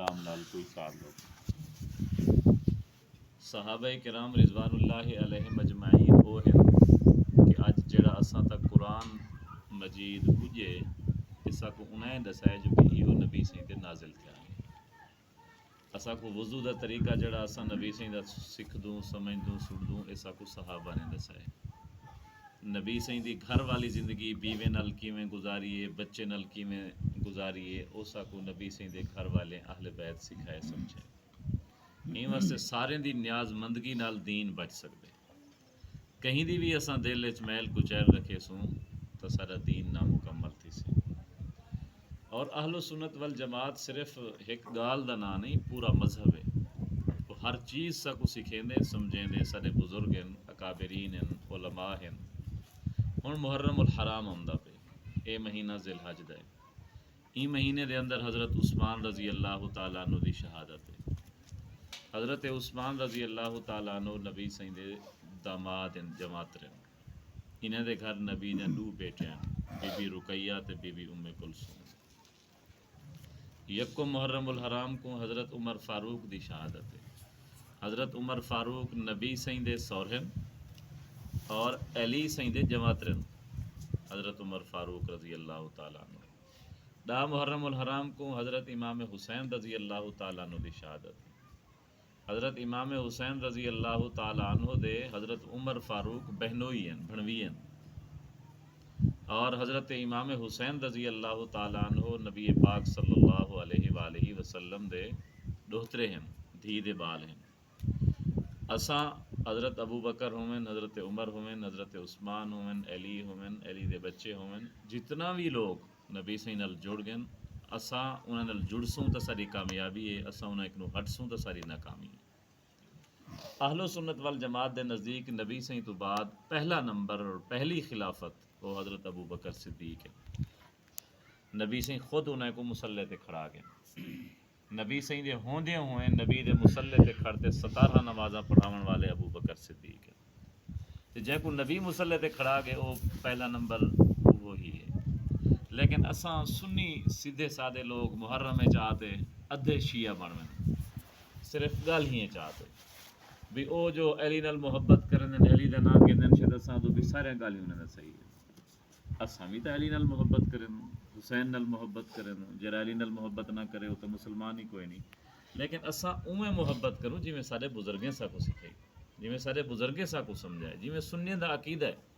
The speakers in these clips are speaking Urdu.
اسلام نال کوئی تعلق۔ صحابہ کرام رضوان اللہ علیہم اجمعین وہ ہیں کہ اج جڑا اساں تک قرآن مجید پجے اسا کو انہیں دسائے جو کہ ایو نبی سیں تے نازل تھیا اسا کو وضو دا طریقہ جڑا اساں نبی سیں دا سکھ دوں سمجھ دوں سن دوں اسا کو صحابہ نے دسائے۔ نبی سیں دی گھر والی زندگی بیوے نال کیویں گزاریے بچے نال کیویں گزاریے اسا کو نبی سیں دے گھر والے اہل بیت سکھائے سمجھے۔ این واسطے سارے دی نیاز مندگی نال دین بچ سکدے۔ کہیں دی بھی اساں دل وچ میل کچیل رکھے سوں تو سارا دین نامکمل تھی سی۔ اور اہل سنت والجماعت صرف ایک گال دا نا نہیں پورا مذہب ہے۔ وہ ہر چیز سا کو سکھیندے سمجھیندے سارے بزرگ ہیں اکابرین ہیں علماء ہیں۔ ہن محرم الحرام آندا پے اے مہینہ ذی الحج دا ہے۔ این مہینے دے اندر حضرت عثمان رضی اللہ تعالیٰ عنہ دی شہادت ہے۔ حضرت عثمان رضی اللہ تعالیٰ عنہ نبی سیں دے داماد ہیں جماعت ہیں۔ انہیں دے گھر نبی نے دو بیٹے ہیں بی بی رقیہ تے بی بی ام کلثوم۔ یکم محرم الحرام کو حضرت عمر فاروق دی شہادت ہے۔ حضرت عمر فاروق نبی سیں دے سورہن اور علی سیں دے جماعترن حضرت عمر فاروق رضی اللہ تعالیٰ عنہ۔ دا محرم الحرام کو حضرت امام حسین رضی اللہ تعالیٰ عنہ دی شہادت ہے۔ حضرت امام حسین رضی اللہ تعالیٰ عنہ دے حضرت عمر فاروق بہنوئی ہیں بھنوی ہیں اور حضرت امام حسین رضی اللہ تعالیٰ عنہ نبی پاک صلی اللہ علیہ وآلہ وسلم دے دوہترے ہیں دھی دے بال ہیں۔ اساں حضرت ابو بکر ہومن حضرت عمر ہومن حضرت عثمان ہومن علی ہومن علی دے بچے ہومن جتنا بھی لوگ نبی سے نال جڑ گئے اساں انہاں نال جڑسوں تو ساری کامیابی ہے اساں انہاں ایک نو ہٹسوں تو ساری ناکامی ہے۔ اہل سنت والجماعت دے نزدیک نبی سے تو بعد پہلا نمبر اور پہلی خلافت وہ حضرت ابو بکر صدیق ہے۔ نبی سے خود انہیں کو مسلح تے کھڑا گئے۔ نبی سے دے ہوندے ہوئے نبی دے مسلح تے کھڑتے 17 نمازاں پڑھاون والے ابو بکر صدیق ہے۔ جے کو نبی مسلح تے کھڑا گئے وہ پہلا نمبر وہی ہے۔ لیکن اساں سنی سیدھے سادے لوگ محرم چاہتے ادھے شیعہ بنویں صرف گل ہی چاہتے بھی او جو علی نال محبت کرن علی دا نام گندن شد اساں تو بھی سارے گل ہی انہاں دا صحیح ہے۔ اساں بھی تے علی نال محبت کرن حسین نال محبت کرن جڑا علی نال محبت نہ کرے وہ تو مسلمان ہی کوئی نہیں۔ لیکن اساں اویں محبت کروں جویں سارے بزرگیں سا کو سکھائی جویں سارے بزرگیں سا کو سمجھائے جویں سنیاں دا عقیدہ ہے۔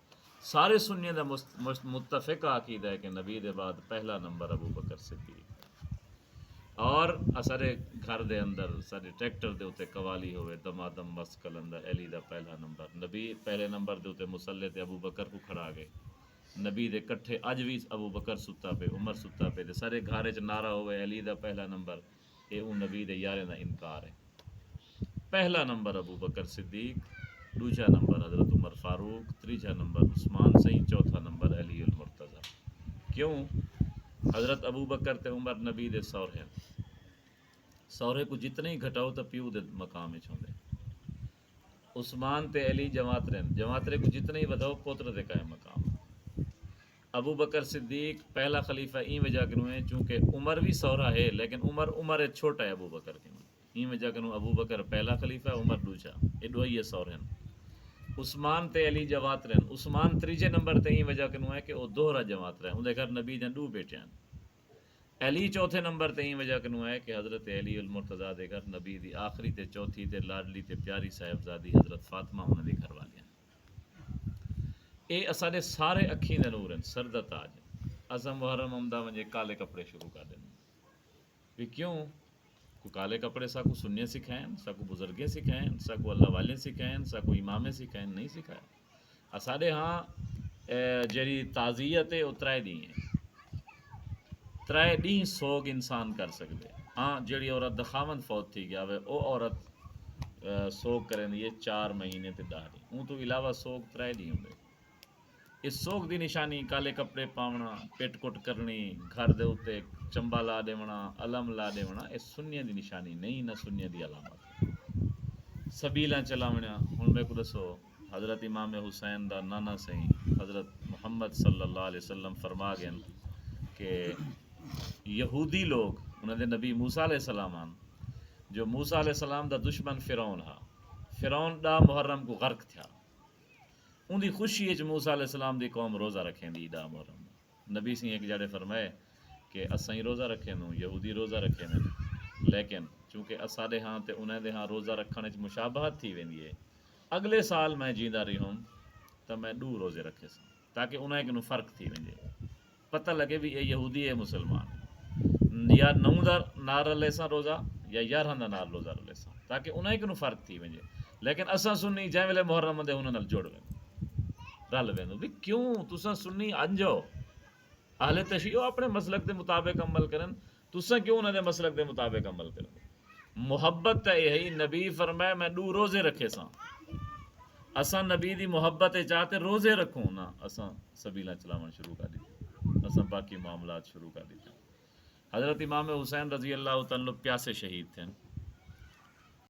سارے سنیاں دا متفق عقیدہ ہے کہ نبی دے بعد پہلا نمبر ابو بکر صدیق اور سارے گھر دے اندر سارے ٹریکٹر دے اوتے قوالی ہوئے دمادم مس کلندر علی دا پہلا نمبر نبی پہلے نمبر دے اوتے مصلی تے ابو بکر کو کھڑا گئے نبی دے کٹھے اج بھی ابو بکر ستا پہ عمر ستا پہ سارے گھر وچ نعرہ ہوئے علی دا پہلا نمبر اے او نبی دے یارے دا انکار ہے۔ پہلا نمبر ابو بکر صدیق دوسرا نمبر حضرت عمر فاروق تیسرا نمبر عثمان سیں چوتھا نمبر علی المرتضی۔ کیوں حضرت ابو بکر تے عمر نبی دے سورے ہیں۔ سورے کو جتنے ہی گھٹاؤ تو پیو دے مقام وچ ہوندے۔ عثمان تے علی جماعترے کو جتنے ہی وداؤ پوتر دے قائم مقام۔ ابو بکر صدیق پہلا خلیفہ این وجہ کنوں ہے چونکہ عمر بھی سورا ہے لیکن عمر چھوٹا ہے ابو بکر کے این وجہ کنوں ابو بکر پہلا خلیفہ عمر دوسرا یہ دو ہی سورے ہیں۔ عثمان تے علی جماعت رہن عثمان تیجے نمبر تے این وجہ کنوں ہے کہ وہ دوہرا جماعت رہے اندے گھر نبی دے دو بیٹے ہیں۔ علی چوتھے نمبر تے این وجہ کنوں ہے کہ حضرت علی المرتضیٰ دے گھر نبی دی آخری تے چوتھی تے لاڈلی تے پیاری صاحبزادی حضرت فاطمہ انہاں دے گھر والیاں۔ اے اساں دے سارے اکھیں دے نور ہیں سر دا تاج ہیں۔ اساں محرم آمدا ونجے کالے کپڑے شروع کر دیں بھی کیوں کو کالے کپڑے سا کو سننے سکھائیں سا کو بزرگیں سکھائیں سا کو اللہ والے سکھائیں سا کو امامیں سکھائیں نہیں سکھائیں۔ ساڈے ہاں جڑی تعزیت ہے وہ ترائے دی ہیں ترائے دی سوگ انسان کر سکتے ہاں جڑی عورت دخاوند فوت تھی گیا وہ او عورت سوگ کریں یہ 4 مہینے تے داڑھی اون تو علاوہ سوگ ترائے دی ہوں گے۔ اس سوگ دی نشانی کالے کپڑے پاونا پیٹ کٹ کرنی گھر دے اوتے چمبا لا دیونا علم لا دیونا اس سنیاں دی نشانی نہیں نہ سنیاں دی علامت۔ سبیلاں چلاونا ہن میں کو دسو حضرت امام حسین دا نانا سہیں حضرت محمد صلی اللہ علیہ وسلم فرما گئے کہ یہودی لوگ انہوں نے نبی موسیٰ علیہ السلام آن جو موسیٰ علیہ السلام دا دشمن فرعون ہا، فرعون ڈا محرم کو غرق تھیا، ان دی خوشی وچ موسیٰ علیہ السلام دی قوم روزہ رکھیں دی ڈا محرم دا۔ نبی سی ایک جڑے فرمائے کہ اساں ہی روزہ رکھیں نوں، یہودی روزہ رکھیں نوں، لیکن چونکہ اساڈے ہاں تے انہاں دے ہاں روزہ رکھنے وچ مشابہت تھی ویندی ہے، اگلے سال میں جیندا رہی ہوں تو میں 2 روزے رکھے سن تاکہ انہاں کنوں فرق تھی وینجے، پتہ لگے بھی اے یہودی ہے مسلمان، یا 9 دا نار رلے ساں روزہ یا 11 دا نار روزہ رلے ساں تاکہ انہاں کنوں فرق تھی وینجے، لیکن اساں سنی جے ویلے محرم دے انہاں نال جڑ وین رل وین بھی کیوں تساں سنی انجو اہل تشیع اپنے مسلک دے مطابق عمل کرن، تساں کیوں انہاں دے مسلک دے مطابق عمل کرن؟ محبت تے یہی نبی فرمائے میں 2 روزے رکھے ساں، اساں نبی دی محبت چاہتے روزے رکھوں نا، اساں سبیلاں چلاون شروع کر دیتے، اساں باقی معاملات شروع کر دیتے۔ حضرت امام حسین رضی اللہ تعالیٰ پیاسے شہید تھے،